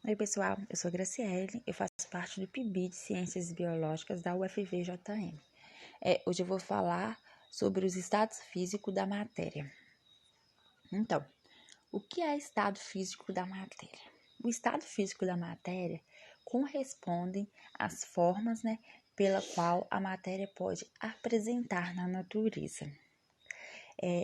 Oi, pessoal, eu sou Graciele, eu faço parte do PIB de Ciências Biológicas da UFVJM. Hoje eu vou falar sobre os estados físicos da matéria. Então, o que é estado físico da matéria? O estado físico da matéria corresponde às formas, pela qual a matéria pode apresentar na natureza.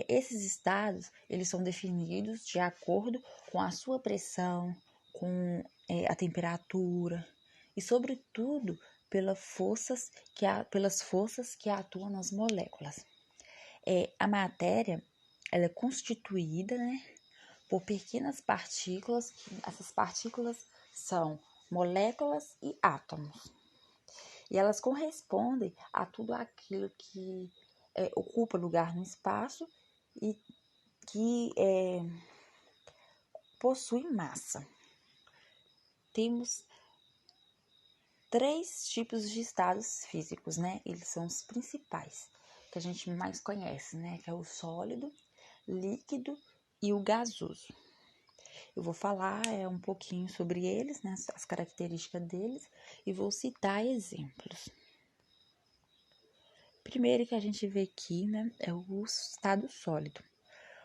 Esses estados, eles são definidos de acordo com a sua pressão, com a temperatura e, sobretudo, pelas forças que atuam nas moléculas. A matéria, ela é constituída, por pequenas partículas, essas partículas são moléculas e átomos. E elas correspondem a tudo aquilo que ocupa lugar no espaço e que possui massa. Temos 3 tipos de estados físicos, Eles são os principais, que a gente mais conhece, Que é o sólido, líquido e o gasoso. Eu vou falar um pouquinho sobre eles, as características deles, e vou citar exemplos. Primeiro que a gente vê aqui, é o estado sólido.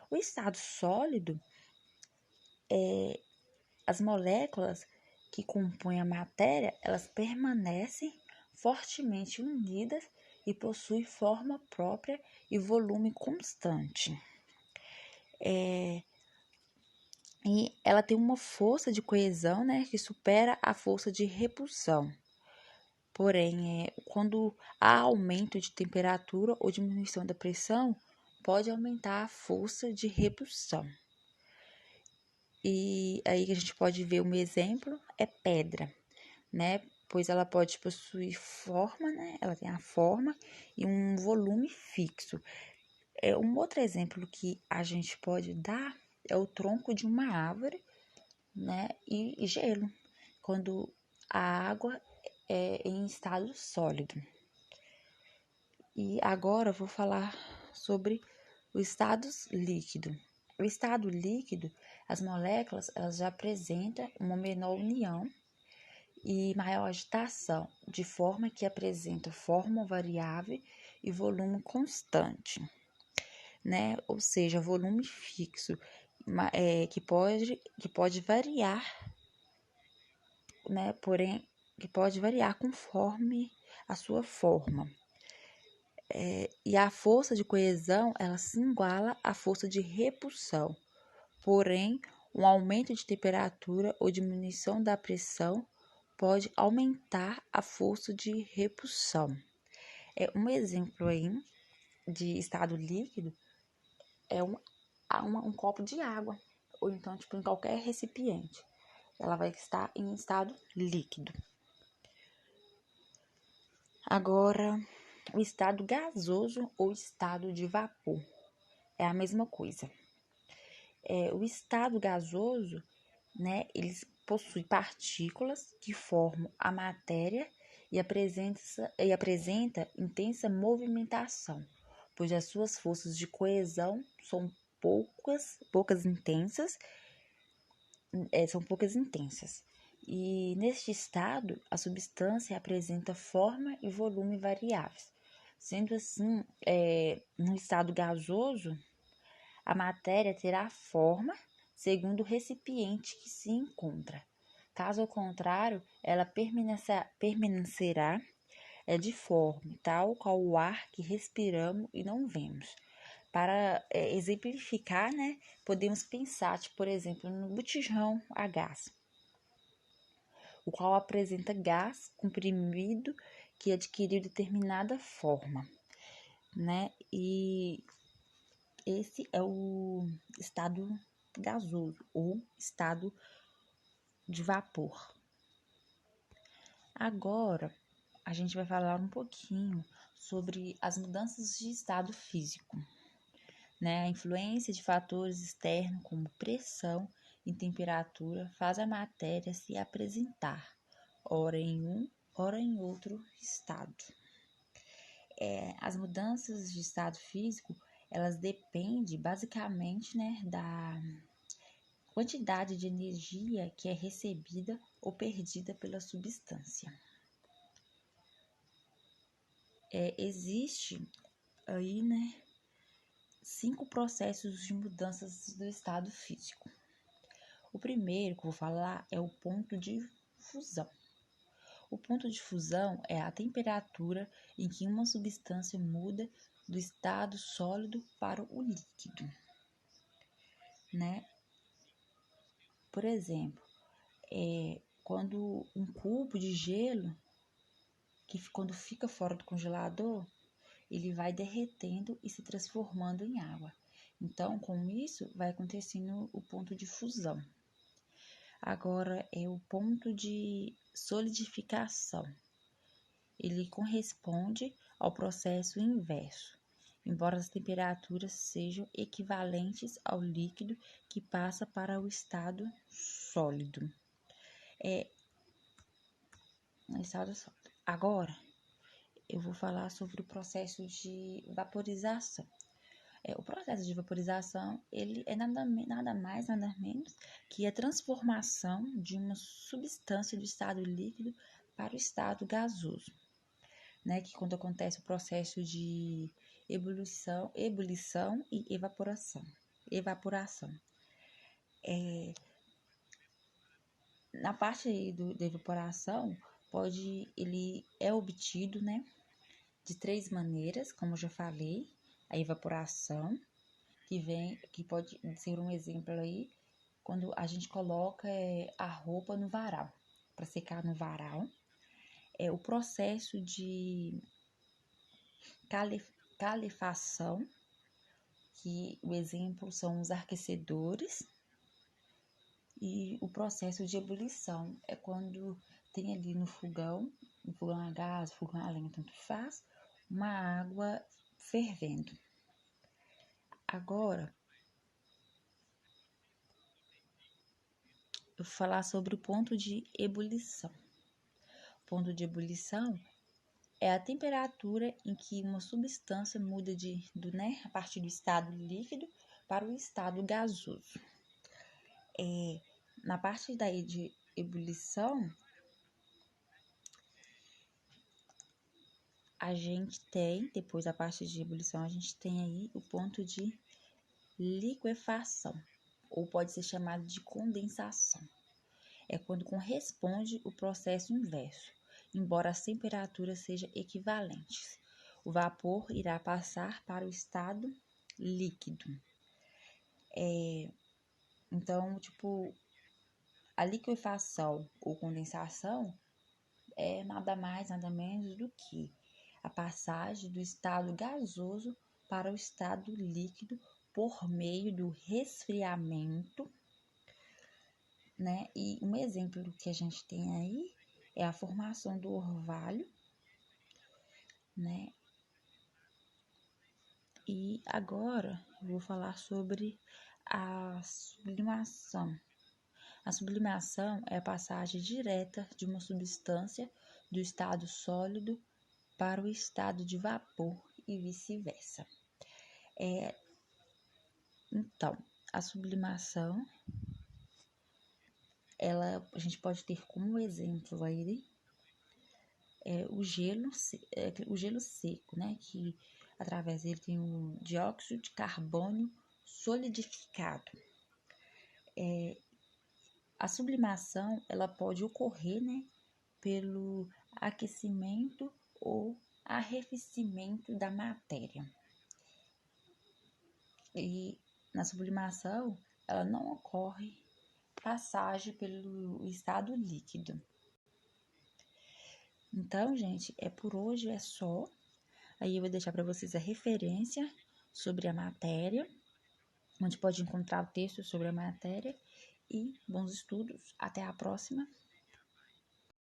O estado sólido as moléculas que compõem a matéria, elas permanecem fortemente unidas e possuem forma própria e volume constante. E ela tem uma força de coesão, que supera a força de repulsão. Porém, quando há aumento de temperatura ou diminuição da pressão, pode aumentar a força de repulsão. E aí que a gente pode ver um exemplo é pedra, Pois ela pode possuir forma, Ela tem a forma e um volume fixo. Um outro exemplo que a gente pode dar é o tronco de uma árvore, e gelo, quando a água é em estado sólido. E agora eu vou falar sobre o estado líquido. O estado líquido, as moléculas, elas já apresentam uma menor união e maior agitação, de forma que apresenta forma variável e volume constante, Ou seja, volume fixo, que pode variar, Porém, que pode variar conforme a sua forma. E a força de coesão, ela se iguala à força de repulsão. Porém, um aumento de temperatura ou diminuição da pressão pode aumentar a força de repulsão. Um exemplo aí de estado líquido é um copo de água, ou então em qualquer recipiente. Ela vai estar em estado líquido. Agora, o estado gasoso ou estado de vapor é a mesma coisa. O estado gasoso, ele possui partículas que formam a matéria e apresenta intensa movimentação, pois as suas forças de coesão são poucas intensas. E neste estado, a substância apresenta forma e volume variáveis. Sendo assim, no estado gasoso, a matéria terá forma segundo o recipiente que se encontra. Caso contrário, ela permanecerá diforme, tal qual o ar que respiramos e não vemos. Para exemplificar, podemos pensar, por exemplo, no botijão a gás, o qual apresenta gás comprimido que adquiriu determinada forma, E esse é o estado gasoso ou estado de vapor. Agora, a gente vai falar um pouquinho sobre as mudanças de estado físico, A influência de fatores externos como pressão e temperatura faz a matéria se apresentar, ora em um, ora em outro estado. As mudanças de estado físico, elas dependem basicamente, quantidade de energia que é recebida ou perdida pela substância. Existe aí, né, 5 processos de mudanças do estado físico. O primeiro que eu vou falar é o ponto de fusão. O ponto de fusão é a temperatura em que uma substância muda do estado sólido para o líquido, né? Por exemplo, quando um cubo de gelo, quando fica fora do congelador, ele vai derretendo e se transformando em água. Então, com isso, vai acontecendo o ponto de fusão. Agora, é o ponto de solidificação. Ele corresponde ao processo inverso, embora as temperaturas sejam equivalentes ao líquido que passa para o estado sólido. Agora, eu vou falar sobre o processo de vaporização. O processo de vaporização, ele é nada mais, nada menos que a transformação de uma substância do estado líquido para o estado gasoso, né? Que quando acontece o processo de ebulição e evaporação. Na parte da evaporação, ele é obtido, né, de 3 maneiras, como eu já falei. A evaporação, que pode ser um exemplo aí, quando a gente coloca a roupa no varal, para secar no varal. O processo de calefação, que o exemplo são os aquecedores, e o processo de ebulição é quando tem ali no fogão a gás, fogão a lenha, tanto faz, uma água fervendo. Agora, eu vou falar sobre o ponto de ebulição. O ponto de ebulição é a temperatura em que uma substância muda a partir do estado líquido para o estado gasoso. Na parte daí de ebulição, depois da parte de ebulição, a gente tem aí o ponto de liquefação, ou pode ser chamado de condensação. É quando corresponde o processo inverso, embora as temperaturas sejam equivalentes. O vapor irá passar para o estado líquido. Então, a liquefação ou condensação é nada mais, nada menos do que a passagem do estado gasoso para o estado líquido por meio do resfriamento, né? E um exemplo que a gente tem aí é a formação do orvalho, né? E agora eu vou falar sobre a sublimação. A sublimação é a passagem direta de uma substância do estado sólido para o estado de vapor e vice-versa. Então, a sublimação, a gente pode ter como exemplo aí o gelo seco, né? Que através dele tem o dióxido de carbono solidificado. A sublimação, ela pode ocorrer, né, pelo aquecimento ou arrefecimento da matéria. E na sublimação, ela não ocorre passagem pelo estado líquido. Então, gente, por hoje é só. Aí eu vou deixar para vocês a referência sobre a matéria, onde pode encontrar o texto sobre a matéria. E bons estudos. Até a próxima.